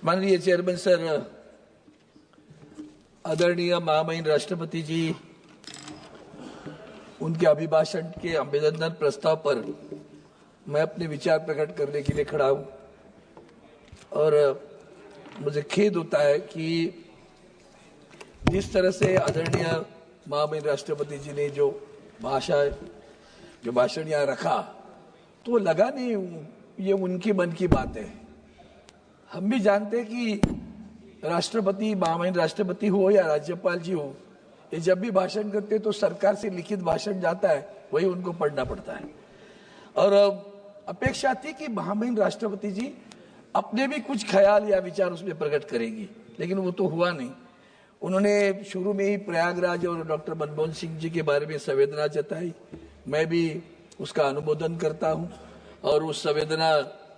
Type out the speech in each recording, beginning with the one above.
माननीय chairman sir, आदरणीय महामहिम राष्ट्रपति जी, उनके अभिभाषण के अभिनंदन प्रस्ताव पर मैं अपने विचार प्रकट करने के लिए खड़ा हूं और मुझे खेद होता है कि जिस तरह से आदरणीय महामहिम राष्ट्रपति जी ने जो भाषण यहाँ रखा तो लगा नहीं ये उनकी मन की बात है। हम भी जानते हैं कि राष्ट्रपति, महामहिम राष्ट्रपति हो या राज्यपाल जी हो, ये जब भी भाषण करते तो सरकार से लिखित भाषण जाता है, वही उनको पढ़ना पड़ता है। और अपेक्षा थी कि महामहिम राष्ट्रपति जी अपने भी कुछ ख्याल या विचार उसमें प्रकट करेंगी, लेकिन वो तो हुआ नहीं। उन्होंने शुरू में ही प्रयागराज और डॉक्टर मनमोहन सिंह जी के बारे में संवेदना जताई। मैं भी उसका अनुमोदन करता हूं और उस संवेदना,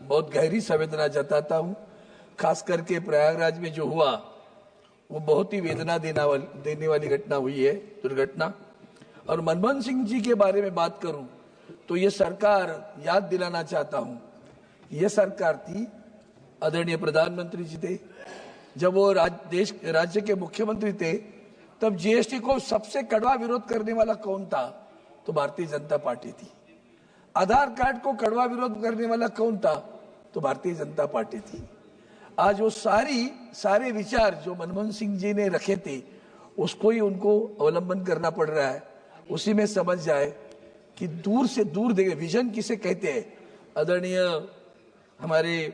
बहुत गहरी संवेदना जताता हूं। खास करके प्रयागराज में जो हुआ वो बहुत ही वेदना देने वाली घटना हुई है, दुर्घटना। और मनमोहन सिंह जी के बारे में बात करूं तो ये सरकार, याद दिलाना चाहता हूं, ये सरकार थी, आदरणीय प्रधानमंत्री जी थे, जब वो राज्य के मुख्यमंत्री थे, तब जीएसटी को सबसे कड़वा विरोध करने वाला कौन था? तो भारतीय जनता पार्टी थी। आधार कार्ड को कड़वा विरोध करने वाला कौन था? तो भारतीय जनता पार्टी थी। आज वो सारे विचार जो मनमोहन सिंह जी ने रखे थे उसको ही उनको अवलंबन करना पड़ रहा है। उसी में समझ जाए कि दूर से दूर देखे, विजन किसे कहते हैं। आदरणीय हमारे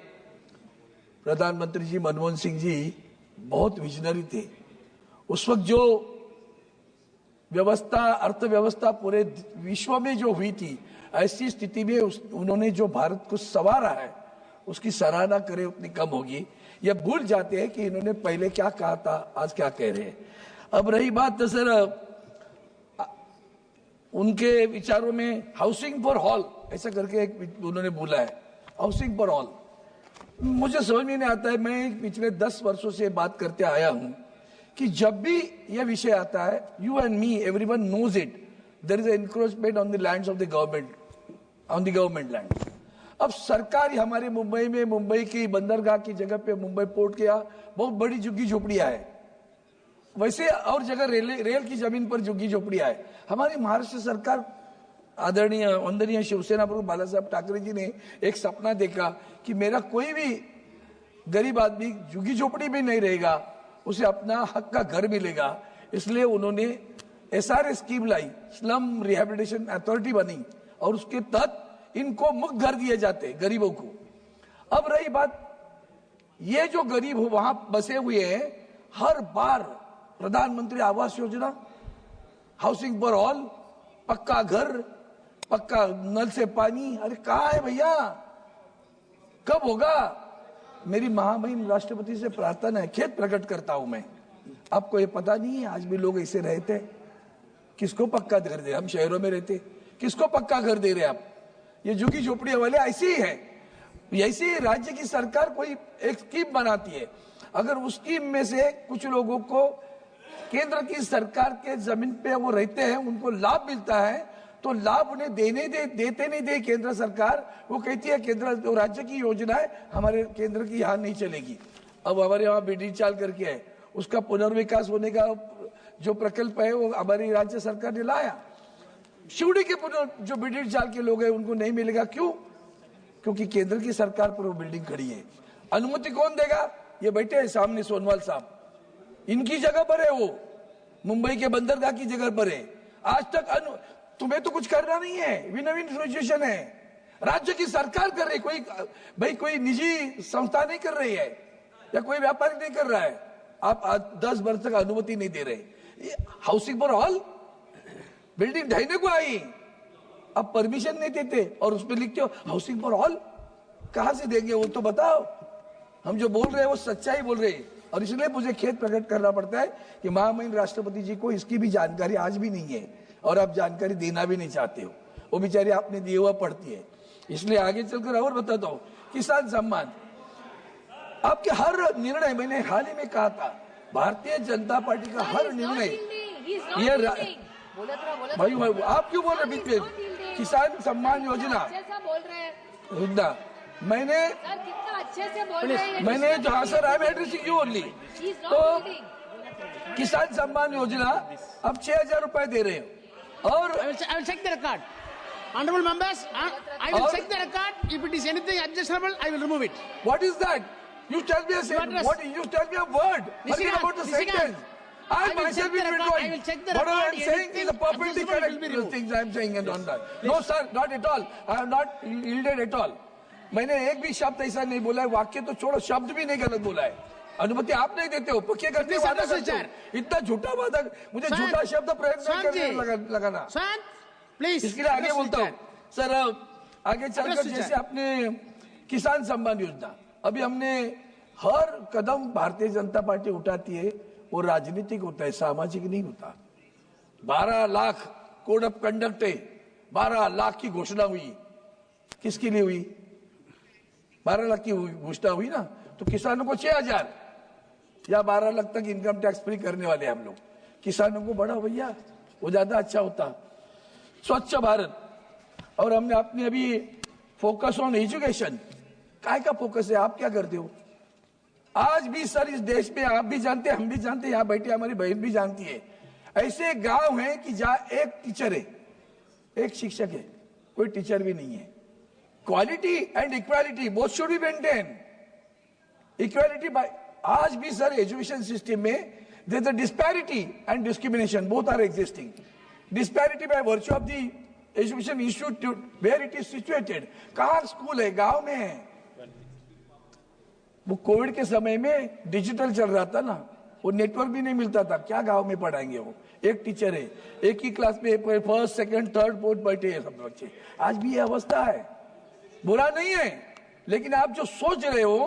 प्रधानमंत्री जी मनमोहन सिंह जी बहुत विजनरी थे। उस वक्त जो अर्थव्यवस्था पूरे विश्व में जो हुई थी, ऐसी स्थिति में उन्होंने जो भारत को संवारा है उसकी सराहना करें उतनी कम होगी। ये भूल जाते हैं कि इन्होंने पहले क्या कहा था, आज क्या कह रहे हैं। अब रही बात सर उनके विचारों में हाउसिंग फॉर ऑल ऐसा करके एक उन्होंने बोला है, हाउसिंग फॉर ऑल। मुझे समझ में नहीं आता है। मैं पिछले 10 वर्षों से बात करते आया हूं कि जब भी यह विषय आता है, you and me, everyone knows it, there is encroachment on the lands of the government, on the government land. अब सरकार हमारे मुंबई में, मुंबई की बंदरगाह की जगह पे, मुंबई पोर्ट के यहाँ बहुत बड़ी झुग्गी झोपड़ियां है। वैसे और जगह रेल की जमीन पर झुग्गी झोपड़ियां है। हमारी महाराष्ट्र सरकार, आदरणीय वंदनीय शिवसेना प्रमुख बाला साहब ठाकरे जी ने एक सपना देखा कि मेरा कोई भी गरीब आदमी झुग्गी झोपड़ी में नहीं रहेगा, उसे अपना हक का घर मिलेगा। इसलिए उन्होंने SRA स्कीम लाई, स्लम रिहेबिलिटेशन अथॉरिटी बनी और उसके तहत इनको मुफ्त घर दिए जाते गरीबों को। अब रही बात, ये जो गरीब वहां बसे हुए हैं, हर बार प्रधानमंत्री Awas Yojana, housing for all, पक्का घर, पक्का नल से पानी, अरे कहाँ है भैया, कब होगा? मेरी महामहिम राष्ट्रपति से प्रार्थना है, खेद प्रकट करता हूं मैं। आपको ये पता नहीं है आज भी लोग ऐसे रहते, किसको पक्का घर दे? हम शहरों में रहते, किसको पक्का घर दे रहे आप? ये झुग्गी झोपड़ी वाले ऐसे ही है। ऐसे ही राज्य की सरकार कोई एक स्कीम बनाती है, अगर उस स्कीम में से कुछ लोगों को केंद्र की सरकार के जमीन पे वो रहते हैं, उनको लाभ मिलता है, तो लाभ उन्हें देते नहीं दे केंद्र सरकार। वो कहती है केंद्र, तो राज्य की योजना है, हमारे केंद्र की यहाँ नहीं चलेगी। अब हमारे यहाँ बिडी चाल करके है, उसका पुनर्विकास होने का जो प्रकल्प है वो हमारी राज्य सरकार ने लाया। शिवड़ी के जो बिडी चाल के लोग हैं उनको नहीं मिलेगा। क्यों? क्योंकि केंद्र की सरकार पर वो बिल्डिंग खड़ी है। अनुमति कौन देगा? ये बैठे हैं सामने सोनवाल साहब, इनकी जगह पर है, वो मुंबई के बंदरगाह की जगह पर है। आज तक तुम्हें तो कुछ करना नहीं है, विन विन सिचुएशन है, राज्य की सरकार कर रही, कोई निजी संस्था नहीं कर रही है या कोई व्यापारी नहीं कर रहा है। आप आज 10 वर्ष तक अनुमति नहीं दे रहे। हाउसिंग फॉर ऑल, बिल्डिंग ढहने को आई, अब परमिशन नहीं देते और उसमें लिखते हो हाउसिंग फॉर ऑल। कहां से देंगे वो तो बताओ। हम जो बोल रहे हैं वो सच्चाई बोल रहे हैं। और इसलिए मुझे खेद प्रकट करना पड़ता है कि महामहिम राष्ट्रपति जी को इसकी भी जानकारी आज भी नहीं है और आप जानकारी देना भी नहीं चाहते हो। वो बेचारी आपने दिया हुआ पढ़ती है। इसलिए आगे चलकर और बताता हूं, किसान सम्मान, आपके हर निर्णय, मैंने हाल ही में कहा था, भारतीय जनता पार्टी का हर निर्णय, ये भाई आप क्यों बोल रहे बीच में? किसान सम्मान योजना, मैंने अच्छे से बोल रहे हैं। मैंने जो, हाँ sir, I am addressing you only. तो किसान सम्मान योजना अब 6,000 रुपए दे रहे हो और I will check the record. Honorable members, I will Or- check the record. If it is anything objectionable, I will remove it. what is that? You tell me a address. you tell me a word. Forget Nishikant, about the Nishikant. sentence. I I will myself check the will record. withdraw. I will check the What I am record. saying is the Anything perfectly objectionable will correct be removed. things I am saying and on that. No sir, not at all. I have not yielded at all. मैंने एक भी शब्द ऐसा नहीं बोला है, वाक्य तो छोड़ो, शब्द भी नहीं गलत बोला है। अनुमति आप नहीं देते हो, पक्के करके Please वादा address करते the हो। chair. इतना झूठा वादा, मुझे शांत, झूठा शब्द प्रयोग नहीं शांत करने जी। लगाना। Shant, please. इसके लिए आगे address the बोलता हूँ chair. सर, आगे चलकर Address the जैसे chair. अपने किसान सम्मान योजना, अभी हमने हर कदम भारतीय जनता पार्टी उठाती है वो राजनीतिक होता है, सामाजिक नहीं होता। 12 लाख कोड ऑफ कंडक्ट है, 12 लाख की घोषणा हुई, किसके लिए हुई? 12 लाख की घोषणा हुई ना, तो किसानों को 6,000 या 12 लाख तक इनकम टैक्स फ्री करने वाले हम लोग। किसानों को बड़ा भैया, वो ज्यादा अच्छा होता। स्वच्छ भारत, और हमने अपने अभी फोकस ऑन एजुकेशन, काय का फोकस है? आप क्या करते हो? आज भी सर इस देश में, आप भी जानते हैं, हम भी जानते हैं, यहाँ बैठे हमारी बहन भी जानती है, ऐसे गांव हैं कि जहां एक टीचर है, एक शिक्षक है, कोई टीचर भी नहीं है। Quality and equality both should be maintain. Equality by, आज भी सर एजुकेशन सिस्टम में there is a disparity and discrimination, both are existing. Disparity by virtue of the education institute where it is situated. कहाँ school है? गांव में है। वो Covid के समय में डिजिटल चल रहा था ना, वो नेटवर्क भी नहीं मिलता था, क्या गांव में पढ़ाएंगे? वो एक टीचर है, एक ही क्लास में फर्स्ट सेकंड थर्ड फोर्थ बैठे हैं सब बच्चे। आज भी ये अवस्था है, बुरा नहीं है, लेकिन आप जो सोच रहे हो,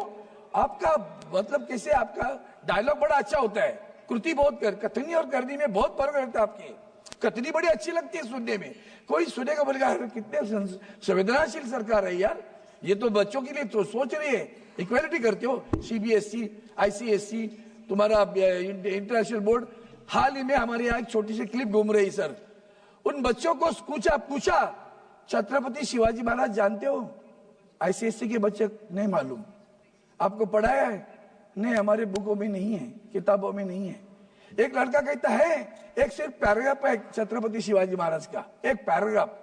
आपका मतलब कैसे, आपका डायलॉग बड़ा अच्छा होता है, कृति बहुत कथनी और करनी में बहुत फर्क रहता है। आपकी कथनी बड़ी अच्छी लगती है सुनने में, कोई सुनेगा बोलेगा कितने संवेदनशील सरकार है यार, ये तो बच्चों के लिए तो सोच रही है। इक्वालिटी करते हो, सीबीएसई, आईसीएसई, तुम्हारा इंटरनेशनल बोर्ड। हाल ही में हमारे यहाँ एक छोटी सी क्लिप घूम रही सर, उन बच्चों को पूछा छत्रपति शिवाजी महाराज जानते हो? आईसीएसई के बच्चे नहीं मालूम। आपको पढ़ाया है? नहीं, हमारे बुकों में नहीं है, किताबों में नहीं है। एक लड़का कहता है, एक सिर्फ पैराग्राफ है छत्रपति शिवाजी महाराज का, एक पैराग्राफ।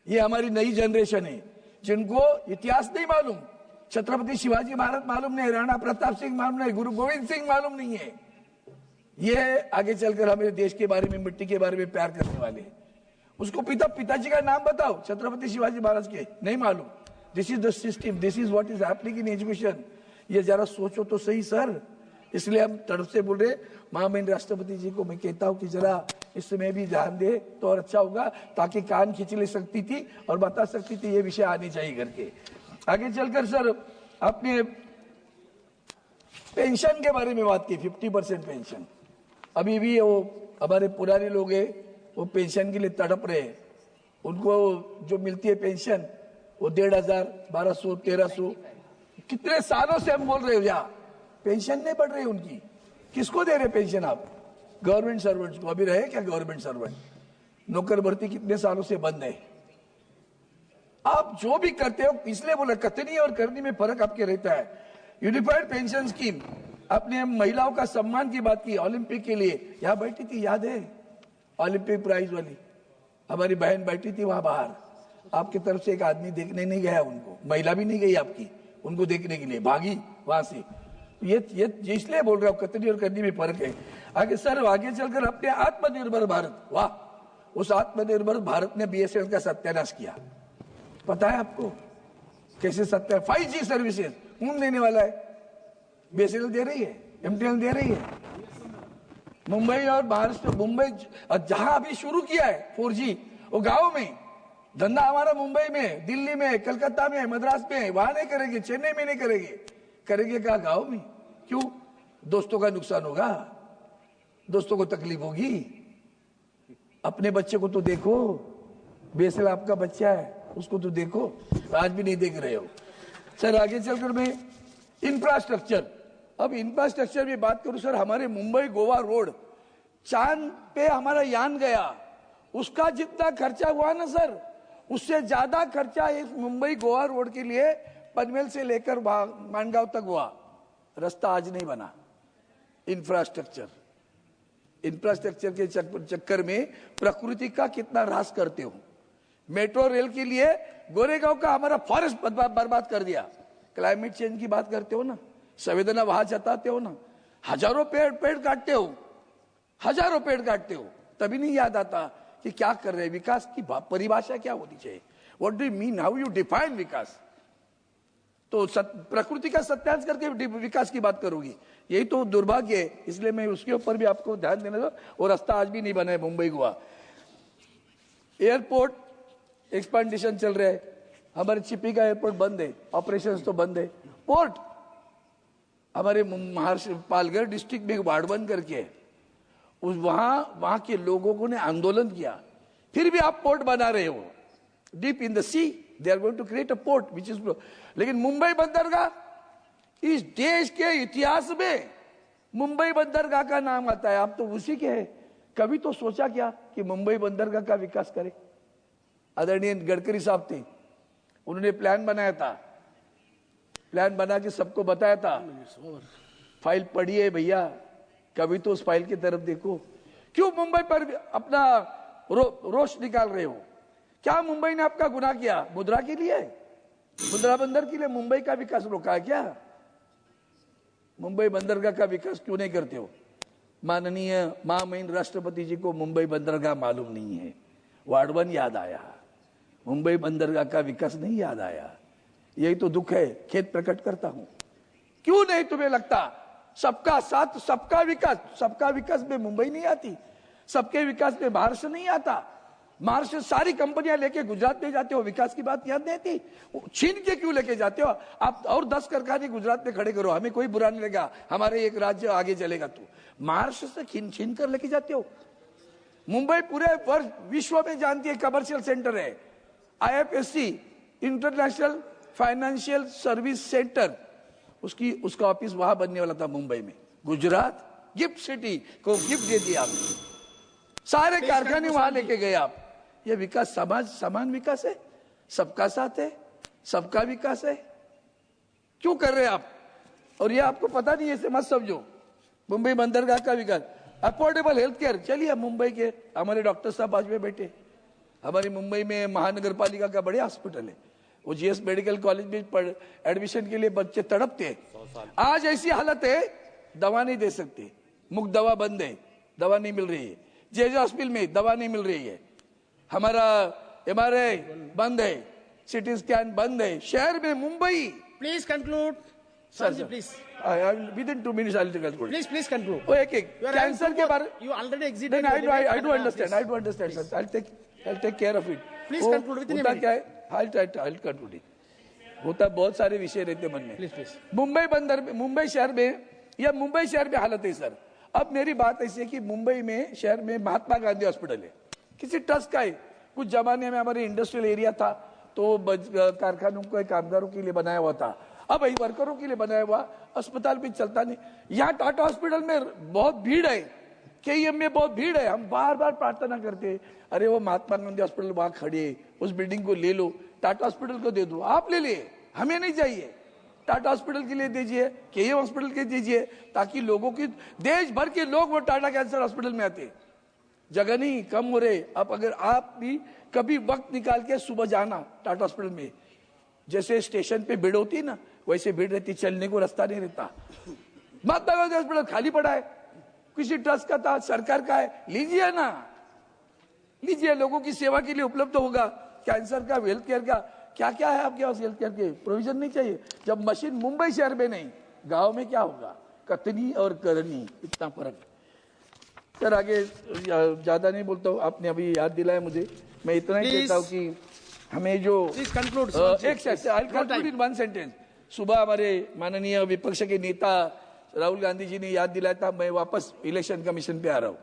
ये हमारी नई जनरेशन है जिनको इतिहास नहीं मालूम, छत्रपति शिवाजी महाराज मालूम नहीं, राणा प्रताप सिंह मालूम नहीं, गुरु गोविंद सिंह मालूम नहीं है। ये आगे चलकर हमें देश के बारे में, मिट्टी के बारे में प्यार करने वाले हैं। उसको पिताजी का नाम बताओ छत्रपति शिवाजी महाराज के, नहीं मालूम। This is the system, this is what is happening in education. ये जरा सोचो तो सही सर। इसलिए हम तरफ से बोल रहे, महामहिम राष्ट्रपति जी को मैं कहता हूं कि जरा इसमें भी ध्यान दे तो और अच्छा होगा, ताकि कान खींच ले सकती थी और बता सकती थी ये विषय आने चाहिए करके। आगे चलकर सर आपने पेंशन के बारे में बात की, 50% पेंशन। अभी भी वो हमारे पुराने लोग हैं, वो पेंशन के लिए तड़प रहे हैं। उनको जो मिलती है पेंशन, वो 1,500, 1,200, 1,300, कितने सालों से हम बोल रहे हो यहाँ पेंशन नहीं बढ़ रही उनकी। किसको दे रहे पेंशन आप? गवर्नमेंट सर्वेंट्स को। अभी रहे क्या गवर्नमेंट सर्वेंट? नौकर भर्ती कितने सालों से बंद है। आप जो भी करते हो, इसलिए बोला कथनी और करनी में फर्क आपके रहता है। यूनिफाइड पेंशन स्कीम, आपने महिलाओं का सम्मान की बात की, ओलंपिक के लिए यहाँ बैठी थी, याद है? ओलंपिक प्राइज वाली हमारी बहन बैठी थी वहां बाहर, आपकी तरफ से एक आदमी देखने नहीं गया उनको, महिला भी नहीं गई आपकी उनको देखने के लिए, भागी वहां से। ये इसलिए बोल रहा हूँ कथनी और करनी में फर्क है। आगे सर, आगे चलकर अपने आत्मनिर्भर भारत, वाह, उस आत्मनिर्भर भारत ने बीएसएनएल का सत्यानाश किया। पता है आपको कैसे सत्यानाश? 5G सर्विसेज कौन देने वाला है? बीएसएनएल दे रही है, एमटीएनएल दे रही है। मुंबई और महाराष्ट्र, मुंबई जहां अभी शुरू किया है 4G, वो गांव में धंधा हमारा मुंबई में, दिल्ली में, कलकत्ता में, मद्रास में, वहां नहीं करेंगे, चेन्नई में नहीं करेंगे, करेंगे क्या गांव में? क्यों? दोस्तों का नुकसान होगा, दोस्तों को तकलीफ होगी। अपने बच्चे को तो देखो, बेसल आपका बच्चा है, उसको तो देखो, आज भी नहीं देख रहे हो। सर आगे चलकर मैं इंफ्रास्ट्रक्चर, अब इंफ्रास्ट्रक्चर में बात करूं सर, हमारे मुंबई गोवा रोड, चांद पे हमारा यान गया, उसका जितना खर्चा हुआ ना सर, उससे ज्यादा खर्चा इस मुंबई गोवा रोड के लिए पनवेल से लेकर मानगांव तक हुआ, रास्ता आज नहीं बना। इंफ्रास्ट्रक्चर के चक्कर में प्रकृति का कितना ह्रास करते हो। मेट्रो रेल के लिए गोरेगांव का हमारा फॉरेस्ट बर्बाद कर दिया। क्लाइमेट चेंज की बात करते हो ना, संवेदना वहां जताते हो ना, हजारों पेड़ काटते हो, हजारों पेड़ काटते हो, तभी नहीं याद आता कि क्या कर रहे हैं। विकास की परिभाषा क्या होनी चाहिए? What do you mean, how you define vikas? तो प्रकृति का सत्यानाश करके विकास की बात करोगी, यही तो दुर्भाग्य है। इसलिए मैं उसके ऊपर भी आपको ध्यान देना दो। और रास्ता आज भी नहीं बना है मुंबई गोवा। एयरपोर्ट एक्सपांडेशन चल रहा है, हमारे चिपी का एयरपोर्ट बंद है, ऑपरेशंस तो बंद है। पोर्ट हमारे महाराष्ट्र पालघर डिस्ट्रिक्ट में वाड़वन करके है, उस वहां के लोगों को ने आंदोलन किया, फिर भी आप पोर्ट बना रहे हो। Deep in the sea they are going to create a port which is, लेकिन मुंबई बंदरगाह, इस देश के इतिहास में मुंबई बंदरगाह का नाम आता है, आप तो उसी के हैं। कभी तो सोचा क्या कि मुंबई बंदरगाह का विकास करे? आदरणीय गडकरी साहब थे, उन्होंने प्लान बनाया था, प्लान बना के सबको बताया था। फाइल पढ़ी है भैया, कभी तो उस फाइल की तरफ देखो। क्यों मुंबई पर अपना रोष निकाल रहे हो? क्या मुंबई ने आपका गुनाह किया? मुद्रा के लिए, मुद्रा बंदर के लिए मुंबई का विकास रोका है क्या? मुंबई बंदरगाह का विकास क्यों नहीं करते हो? माननीय महामहिम राष्ट्रपति जी को मुंबई बंदरगाह मालूम नहीं है, वाड़वन याद आया, मुंबई बंदरगाह का विकास नहीं याद आया। यही तो दुख है, खेद प्रकट करता हूं। क्यों नहीं तुम्हें लगता सबका साथ सबका विकास? सबका विकास में मुंबई नहीं आती, सबके विकास में महाराष्ट्र नहीं आता। महाराष्ट्र सारी कंपनियां लेके गुजरात में जाते हो, विकास की बात याद नहीं आती? छीन के क्यों लेके जाते हो आप? और 10 कारखाने गुजरात में खड़े करो, हमें कोई बुरा नहीं लगेगा, हमारे एक राज्य आगे चलेगा। तो महाराष्ट्र से छीन कर लेके जाते हो। मुंबई पूरे विश्व में जानती है कमर्शियल सेंटर है, IFSC international financial service centre, उसका ऑफिस वहां बनने वाला था मुंबई में। गुजरात गिफ्ट सिटी को गिफ्ट दे दिया आपने, सारे कारखाने वहां लेके गए आप। ये विकास समान विकास है, सबका साथ है, सबका विकास है? क्यों कर रहे हैं आप? और ये आपको पता नहीं है, ऐसे मत समझो। मुंबई बंदरगाह का विकास, अफोर्डेबल हेल्थ केयर, चलिए मुंबई के हमारे डॉक्टर साहब आज में बैठे, हमारी मुंबई में महानगर पालिका का बड़े हॉस्पिटल है, वो GS मेडिकल कॉलेज में एडमिशन के लिए बच्चे तड़पते हैं। आज ऐसी हालत है, दवा नहीं दे सकते, मुफ्त दवा बंद है, दवा नहीं मिल रही है। JJ हॉस्पिटल में दवा नहीं मिल रही है, हमारा MRI बंद है, CT स्कैन बंद है शहर में Mumbai. Please conclude sir, please within 2 minutes I'll conclude. Please conclude. वो एक कैंसर के बारे You already exceeded. I do understand sir. I'll take care of it. Please conclude within a होता minute. क्या है, I'll conclude it. होता बहुत सारे विषय रहते मन में। प्लीज मुंबई शहर में, या मुंबई शहर में हालत है सर। अब मेरी बात ऐसी है कि मुंबई में शहर में महात्मा गांधी हॉस्पिटल है, किसी ट्रस्ट का है। कुछ जमाने में हमारे इंडस्ट्रियल एरिया था, तो कारखानों को कामगारों के लिए बनाया हुआ था, अब वही वर्करों के लिए बनाया हुआ अस्पताल भी चलता नहीं। यहाँ टाटा हॉस्पिटल में बहुत भीड़ है, KEM में बहुत भीड़ है। हम बार बार प्रार्थना करते हैं, अरे वो महात्मा गांधी हॉस्पिटल वहां खड़ी है, उस बिल्डिंग को ले लो, टाटा हॉस्पिटल को दे दो। आप ले लिए, हमें नहीं चाहिए। टाटा हॉस्पिटल के लिए दीजिए, KEM हॉस्पिटल के दीजिए, ताकि लोगों की, देश भर के लोग वो टाटा कैंसर हॉस्पिटल में आते। जगह नहीं कम हो रहे। अब अगर आप भी कभी वक्त निकाल के सुबह जाना टाटा हॉस्पिटल में, जैसे स्टेशन पे भीड़ होती है ना, वैसे भीड़ रहती, चलने को रास्ता नहीं रहता। महात्मा गांधी हॉस्पिटल खाली पड़ा है, किसी ट्रस्ट का था, सरकार का है, लीजिए ना, लीजिए, लोगों की सेवा के लिए उपलब्ध होगा। कैंसर का, हेल्थ केयर का, क्या क्या है आपके पास? हेल्थ केयर के प्रोविजन नहीं चाहिए? जब मशीन मुंबई शहर में नहीं, गांव में क्या होगा? कतनी और करनी, इतना फर्क। सर आगे ज्यादा नहीं बोलता हूँ, आपने अभी याद दिलाया मुझे, मैं इतना ही कहता हूँ कि हमें जो एक वन सेंटेंस, सुबह हमारे माननीय विपक्ष के नेता राहुल गांधी जी ने याद दिलाया था, मैं वापस इलेक्शन कमीशन पे आ रहा हूं।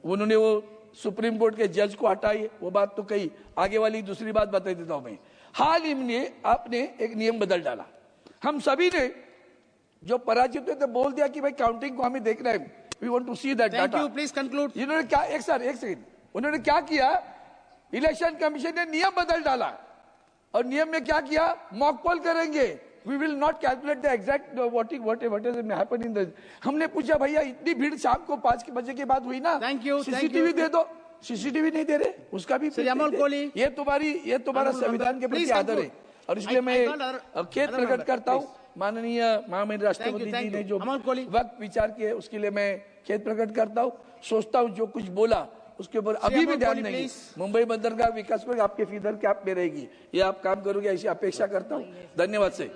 उन्होंने वो सुप्रीम कोर्ट के जज को हटाई, वो बात तो कही, आगे वाली दूसरी बात बता देता हूं मैं। हाल ही में आपने एक नियम बदल डाला, हम सभी ने जो पराजित हुए थे बोल दिया कि भाई काउंटिंग को हमें देखना है, we want to see that data. Please conclude. इन्होंने क्या, एक सेकंड, उन्होंने क्या किया, इलेक्शन कमीशन ने नियम बदल डाला। और नियम में क्या किया, मॉक पोल करेंगे, we will not calculate the exact what is happen in the. हमने पूछा भैया इतनी भीड़ शाम को 5 बजे के बाद हुई ना, Thank you, सीसीटीवी दे दो, सीसीटीवी नहीं दे रहे, उसका भी श्री अमोल कोहली। ये तुम्हारा संविधान के प्रति आदर है, और इसलिए मैं खेद प्रकट करता हूँ माननीय महामहिम राष्ट्रपति जी ने जो वक्त विचार किए उसके लिए मैं खेद प्रकट करता हूँ। सोचता हूँ जो कुछ बोला उसके ऊपर अभी भी ध्यान नहीं, मुंबई बंदरगाह विकास को आपके फीडर कैप में रहेगी, ये आप काम करोगे ऐसी अपेक्षा करता हूँ। धन्यवाद से।